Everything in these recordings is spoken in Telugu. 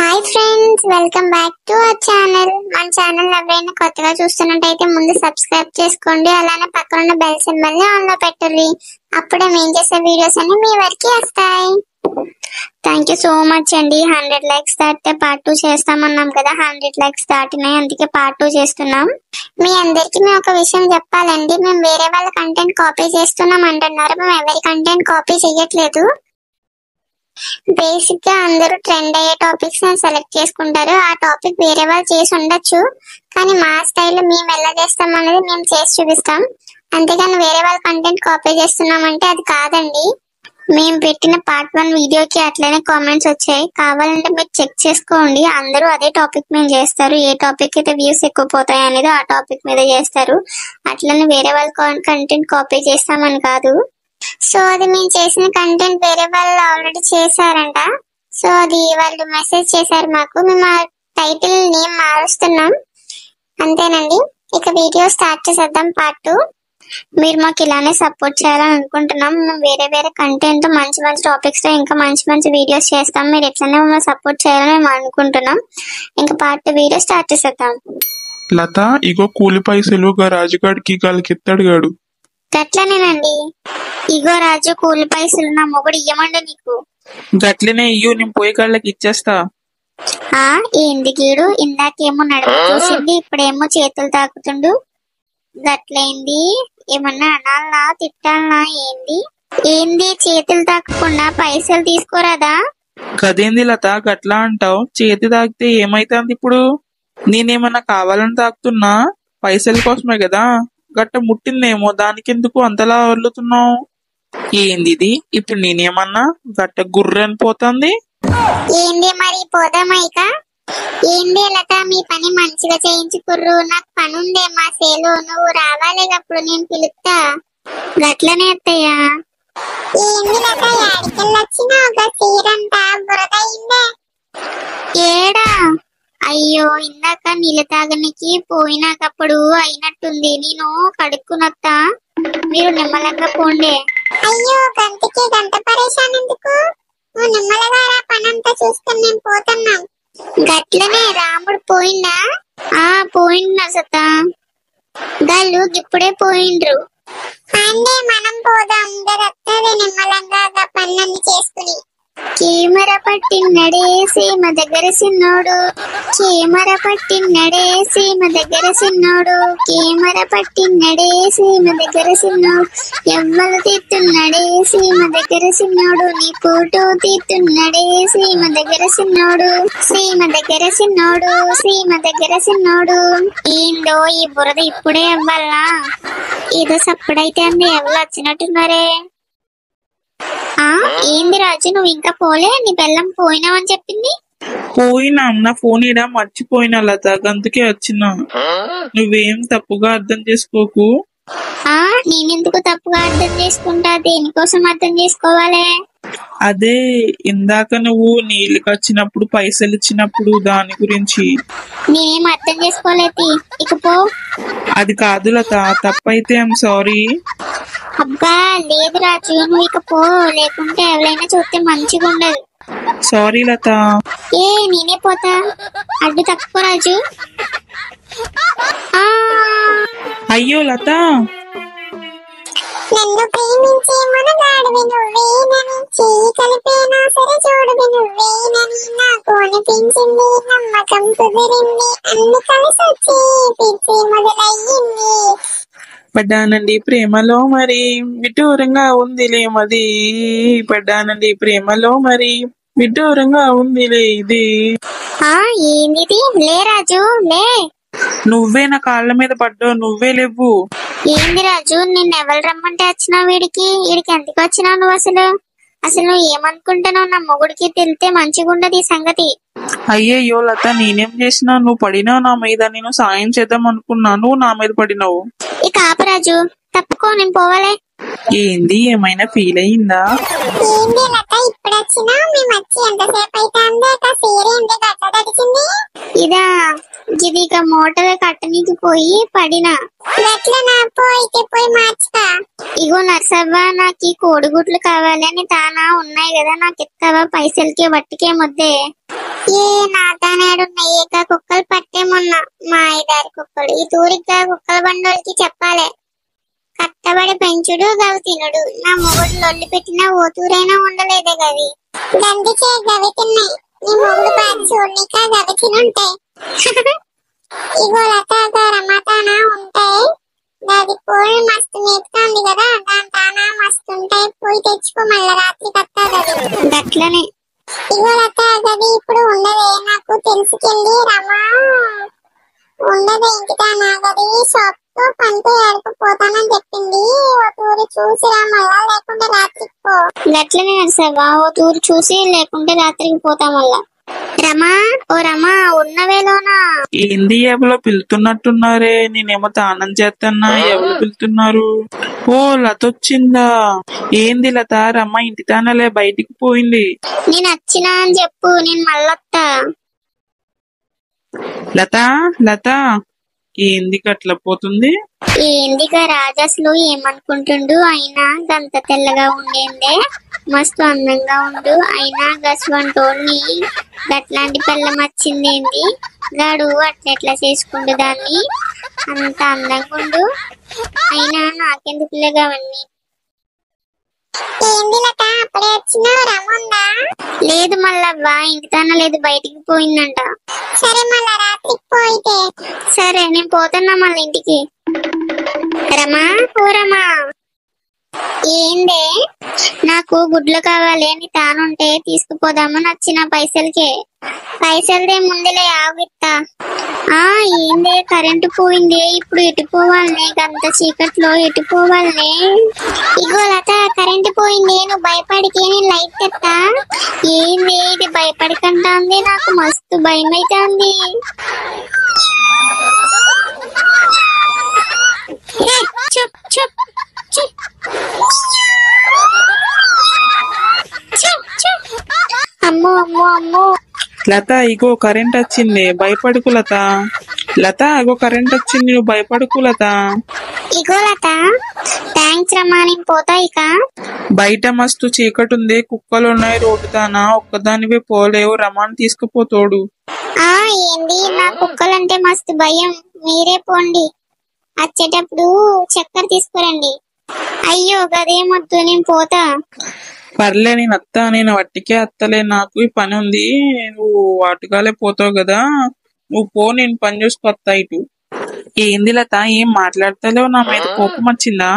Hi friends, welcome back to our channel. మన ఛానల్ ఎవరైనా కొత్తగా చూస్తున్నట్టయితే ముందు సబ్స్క్రైబ్ చేసుకోండి. అలానే పక్కన ఉన్న బెల్ సింబల్ ని ఆన్ లో పెట్టండి. అప్పుడే మేము చేసే వీడియోస్ అన్ని మీ వరకు వస్తాయి. థ్యాంక్ యూ సో మచ్ అండి. 100 లైక్స్ దాటితే పార్ట్ 2 చేస్తామన్నాం కదా. 100 లైక్స్ దాటినాయి, అందుకే పార్ట్ 2 చేస్తున్నాం. మీ అందరికి మేము ఒక విషయం చెప్పాలండి. మేము వేరే వాళ్ళ కంటెంట్ కాపీ చేస్తున్నాం అంటున్నారు. మేము ఎవరి కంటెంట్ కాపీ చేయట్లేదు. బేసిక్ గా అందరూ ట్రెండ్ అయ్యే టాపిక్స్ సెలెక్ట్ చేసుకుంటారు. ఆ టాపిక్ వేరే వాళ్ళు చేసి ఉండొచ్చు, కానీ మా స్టైల్లో మేము ఎలా చేస్తాం అనేది మేము చేసి చూపిస్తాం. అంతేగాని వేరే వాళ్ళ కంటెంట్ కాపీ చేస్తున్నామంటే అది కాదండి. మేము పెట్టిన పార్ట్ 1 వీడియోకి అట్లనే కామెంట్స్ వచ్చాయి. కావాలంటే మీరు చెక్ చేసుకోండి. అందరూ అదే టాపిక్ మీద చేస్తారు. ఏ టాపిక్ అయితే వ్యూస్ ఎక్కువ పోతాయి అనేది ఆ టాపిక్ మీద చేస్తారు. అట్లనే వేరే వాళ్ళ కంటెంట్ కాపీ చేస్తామని కాదు. సో అది మేము చేసిన కంటెంట్ వేరే వాళ్ళు ఆల్రెడీ చేశారంట. సో అది వాళ్ళు మెసేజ్ చేశారు మాకు. మేము ఆ టైటిల్ నేమ్ మారుస్తున్నాం, అంతేనండి. ఇక వీడియో స్టార్ట్ చేసేద్దాం పార్ట్ 2. మీరు మాకు ఇలానే సపోర్ట్ చేయాలని అనుకుంటున్నాం. మేము వేరే వేరే కంటెంట్ మంచి మంచి టాపిక్స్ తో ఇంకా మంచి మంచి వీడియోస్ చేస్తాం. మీరు ఎట్లనే మమ్మల్ని సపోర్ట్ చేయాలని మేము అనుకుంటున్నాం. ఇంకా పార్ట్ 2 వీడియో స్టార్ట్ చేసేద్దాం. లత, ఇగో కూలి పైసలు రాజుగాడికి గాలికెత్తాడు గాడు. గట్లనేనండి. ఇగో రాజు, కూలి పైసలు నా మొగుడు ఇయ్యమండి నీకు. గట్లనే ఇయ్యు, నేను పోయే కాళ్ళకి ఇచ్చేస్తా. ఏంది గీడు? ఇందాకేమో నడుము చూసింది, ఇప్పుడేమో చేతులు తాకుతుండు. గట్లయింది. ఏమన్నా అనాలనా తిట్టాలనా? ఏంది చేతులు తాకకుండా పైసలు తీసుకోరాదా? కదేంది లత గట్లా అంటావు? చేతి తాకితే ఏమైతుంది ఇప్పుడు? నేనేమన్నా కావాలని తాకుతున్నా? పైసల కోసమే కదా. గట్ట ముట్టిందేమో, దానికెందుకు అంతలా వదులుతున్నావు? ఏంది ఇప్పుడు? నేనేమన్నా గట్ట గుర్రని పోతుంది. ఏంది మరి, పోదామైక? ఏంది లత, మీ పని మంచిగా చేయించుకుర్రు. నాకు పని ఉందే మా సేలు, నువ్వు రావాలి. అప్పుడు నేను పిలుస్తా. గట్లనే అత్తయ్యా. ఏంది లత, యాడికెళ్ళొచ్చినా ఒక చీరంతా బురద అయిందే. ఏడా? అయ్యో, ఇందాక నీళ్ళు తాగనికి పోయినాకప్పుడు అయినట్టుంది. నేను కడుక్కునొత్తా, మీరు నిమ్మలంగా పోండే. అయ్యో, గంటకి గంట పరేషాన్ ఎందుకు? నువ్వు నిమ్మలగా పనంతా చూసుకొని మేము పోతున్నాం. గట్లనే రాముడు పోయిందా? పోయిండు నర్సత. గాళ్ళు ఇప్పుడే పోయిండ్రు. అంటే మనం పోదాం, నిమ్మలంగా పనులన్నీ చేసుకుని. కెమెరా పట్టినడే సీమ దగ్గర సిన్నోడు, కెమెరా పట్టినడే సీమ దగ్గర సిన్నోడు, కెమెరా పట్టినడే సీమ దగ్గర సిన్నోడు, ఎవ్వరు తీస్తున్నాడే సీమ దగ్గర సిన్నోడు, నీ ఫోటో తీస్తున్నాడే సీమ దగ్గర సిన్నోడు, సీమ దగ్గర సిన్నోడు, సీమ దగ్గర సిన్నోడు. ఏందో ఈ బురద ఇప్పుడే అవ్వాలా? ఏదో సప్పుడైతే అంది, ఎవరు వచ్చినట్టున్నారే. ఏంది రాజు, నువ్వు ఇంకా పోలే? నీ బెల్లం పోయినావని చెప్పింది. పోయినా, నా ఫోన్ ఇడా మర్చిపోయినా లత, అందుకే వచ్చినా. నువ్వేం తప్పుగా అర్థం చేసుకోకు. నేనెందుకు తప్పుగా అర్థం చేసుకుంటా? దేనికోసం అర్థం చేసుకోవాలి? అదే ఇందాక నువ్వు నీళ్ళకి వచ్చినప్పుడు పైసలు ఇచ్చినప్పుడు దాని గురించి. నేనేం అర్థం చేసుకోలేదు. ఇకపో. అది కాదు లత, తప్పైతే ఐఎమ్ సారీ. అబ్బా లేదు రాజు, నువ్వు ఇకపో, లేకుంటే ఎవరైనా చూస్తే మంచిగా ఉండదు. సారీ లత. నేనే పోతా, అడ్డు తక్కువ రాజు. అయ్యో లత, నన్ను ప్రేమించే మనగాడివి నువ్వేనని, చేయి కలిపేనా సరే చూడవి నువ్వేనని, నాకు అనిపించింది, నమ్మకం కుదిరింది, అన్ని కలిసి వచ్చి పిచ్చి మొదలయ్యింది. పడ్డానండి ప్రేమలో మరి విడ్డూరంగా ఉందిలే మది, పడ్డానండి ప్రేమలో మరి విడ్డూరంగా ఉందిలే ఇది. ఏంది? లే రాజు లే. నువ్వే నా కాళ్ళ మీద పడ్డావు, నువ్వే లేవు. ఏంది రాజు, నిన్ను ఎవరు రమ్మంటే వచ్చినావు? వీడికి ఎందుకు వచ్చినావు నువ్వు? అసలు నువ్వు ఏమనుకుంటున్నావు? నా మొగుడికి తెలితే మంచిగా ఉండదు ఈ సంగతి. అయ్యయ్యో లత, నేనేం చేసినా? నువ్వు పడినావు నా మీద, నేను సాయం చేద్దాం అనుకున్నా, నువ్వు నా మీద పడినావు. ఇక ఆపరాజు, తప్పుకో, నేను పోవాలే. ఏంది, ఏమైనా ఫీల్ అయ్యిందా? ఏంది లత, ఇప్పుడు వచ్చినా? మేము వచ్చి ఎంతసేపు అయితే ఇదా గిదిక మోటార్ కట్టనికి పోయి పడినా. పోయి మార్చుతా. ఇగో నర్సవ్వ, నాకు ఈ కోడిగుడ్లు కావాలి అని తానా ఉన్నాయి కదా, నాకు ఇస్తావా? పైసలకి వట్టికే ముద్దే. ఏ నాతానేడున్నాయి ఇక కుక్కలు పట్టేమన్నా మా ఐదారు కుక్కలు ఈ తూరిగ్గా కుక్కల బండోళ్ళకి చెప్పాలే కట్టబడి పెంచుడు గవి తినుడు నా మొగుడు లొల్లి పెట్టినా ఓతూరైనా ఉండలేదే గవి గందుకే గవి తిన్నాయి నీ మొగుడు బాగా చూడనిక గవి తినుంటాయి ఇగో లత రమాతానా ఉంటాయి దాది పోయి మస్తు మేపుతాంది కదా దాని తానా మస్తు ఉంటాయి పోయి తెచ్చుకో మళ్ళా రాత్రి కత్తాది గట్లనే ఇగో లత గది ఇప్పుడు ఉండదే నాకు తెలుసుకెళ్ళి రమా ఉండదే ఇంటికానా గది షాప్ తో పనితో ఏడుకుపోతానని చెప్పింది ఓ తూరి చూసి రా మళ్ళా లేకుంటే రాత్రికి పో గట్లనే నడుసావా ఓ తూరి చూసి లేకుంటే రాత్రికి పోతా మళ్ళా రమా ఓ రమా ఉన్నవేలోనా ఏంది ఎవరో పిలుతున్నట్టున్నారే నేనేమో తానం చేస్తున్నా ఎవరు పిలుతున్నారు ఓ లత వచ్చిందా ఏంది లత రమ్మ ఇంటి తానలే బయటికి పోయింది నేను వచ్చినా అని చెప్పు నేను మళ్ళొత్తా లత లత ఏంది గట్ల పోతుంది ఏందిగా రాజాసులు ఏమనుకుంటుండు అయినా గంత తెల్లగా ఉండేందే మస్తు అందంగా ఉండు అయినా గస్వంటోని గట్లాంటి పిల్లం వచ్చిందేంది గాడు అట్లెట్లా చేసుకుండు దాన్ని అంత అందంగా ఉండు అయినా నాకెందుకు లేవన్నీ ఏంది లత అప్పుడే వచ్చినా రమ్మందా లేదు మళ్ళవ్వా ఇంటికన్నా లేదు బయటికి పోయిందంట సరే మళ్ళా రాత్రికి పోయితే సరే నేను పోతున్నా మళ్ళీ ఇంటికి రమా ఓ రమా ఏందే నాకు గుడ్లు కావాలి అని తానుంటే తీసుకుపోదామని వచ్చిన పైసలదే ముందులే ఆగిత్తా ఏందే కరెంటు పోయింది ఇప్పుడు ఎటు పోవాలనే గంత చీకట్లో ఎటు పోవాలనే ఇగో లత కరెంటు పోయింది నువ్వు భయపడితే నేను లైట్ తెస్తా ఏంది ఇది భయపడకంటాంది నాకు మస్తు భయం అవుతుంది చెప్ చెప్ అమ్మో అమ్మో అమ్మో లత ఇగో కరెంట్ వచ్చింది భయపడుకు లత లత ఇగో కరెంట్ వచ్చింది నువ్వు భయపడుకు లత ఇగో లత థ్యాంక్స్ రమ్మా నేను పోతా ఇక బయట మస్తు చీకటి ఉంది కుక్కలు ఉన్నాయి రోడ్డు తానా ఒక్కదానివే పోలేవు రమాన్ తీసుకుపోతోడు ఏంది నా కుక్కలంటే మస్తు భయం మీరే పోండి వచ్చేటప్పుడు చక్కెర తీసుకురండి అయ్యో గదేమొద్దు నేను పోతా పర్లే నేను అత్తా నేను వట్టికే అత్తలే నాకు ఈ పని ఉంది నువ్వు అటుగాలే పోతావు కదా నువ్వు పో నేను పని చూసుకొస్తా ఇటు ఏంది లత ఏం మాట్లాడతలేవు నా మీద కోపం వచ్చిందా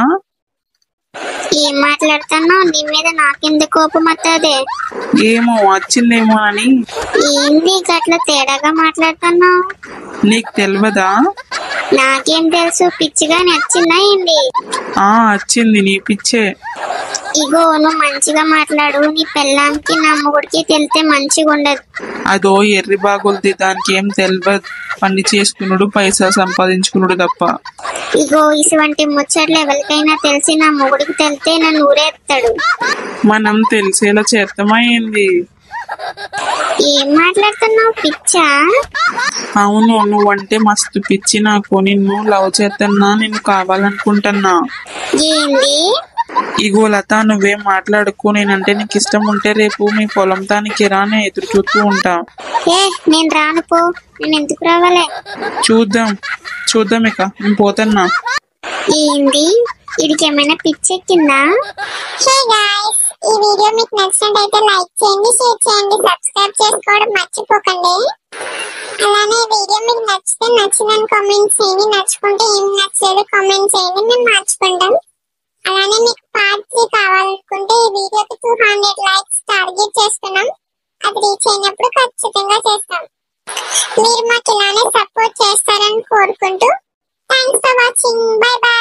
ఏం మాట్లాడుతున్నావు నీ మీద నాకెందుకు కోపం వస్తుంది ఏమో వచ్చిందేమో అని ఏంది గట్ల తేడాగా మాట్లాడుతున్నావు నీకు తెలియదా నాకేం తెలుసు పిచ్చిగా నచ్చిందా ఏంది వచ్చింది నీ పిచ్చే ఇగో నువ్వు మంచిగా మాట్లాడు నీ పెళ్ళానికి నా మొగుడికి తెలితే మంచిగా ఉండదు అదో ఎర్రి బాగుంది దానికి ఏం తెలియదు పని చేసుకున్నాడు పైసా సంపాదించుకున్నాడు తప్ప ఇగో ఇటువంటి ముచ్చట్లు ఎవరికైనా తెలిసి నా మొగుడికి తెలితే నన్ను ఊరేస్తాడు మనం తెలిసేలా చేస్తామైంది ఏం మాట్లాడుతున్నావు పిచ్చా అవును నువ్వంటే మస్తు పిచ్చి నాకు నిన్ను లవ్ చేస్తున్నా నిన్ను కావాలనుకుంటున్నా ఏంది ఇగో లత నువ్వేం మాట్లాడుకో నేనంటే నీకు ఇష్టం ఉంటే రేపు మీ పొలం తానికి రా నేను ఎదురు చూస్తూ ఉంటా నేను రాను పో నేను ఎందుకు రావాలే చూద్దాం ఇక నేను పోతున్నా ఏంది వీడికి ఏమైనా పిచ్చెక్కిందా ఈ వీడియో మీకు నచ్చినట్లయితే లైక్ చేయండి షేర్ చేయండి సబ్స్క్రైబ్ చేసుకోవడం మర్చిపోకండి అలానే వీడియో మీకు నచ్చిందని కామెంట్ చేయండి నచ్చుకుంటే ఏం నచ్చలేదు కామెంట్ చేయండి మేము మార్చుకుంటాం అలానే మీకు పార్ట్ 3 కావాలనుకుంటే ఈ వీడియోకి 200 లైక్స్ టార్గెట్ చేస్తున్నాం అది రీచ్ అయినప్పుడు ఖచ్చితంగా చేస్తాం మీరు మాకు ఇలానే సపోర్ట్ చేస్తారని కోరుకుంటూ thanks for watching bye by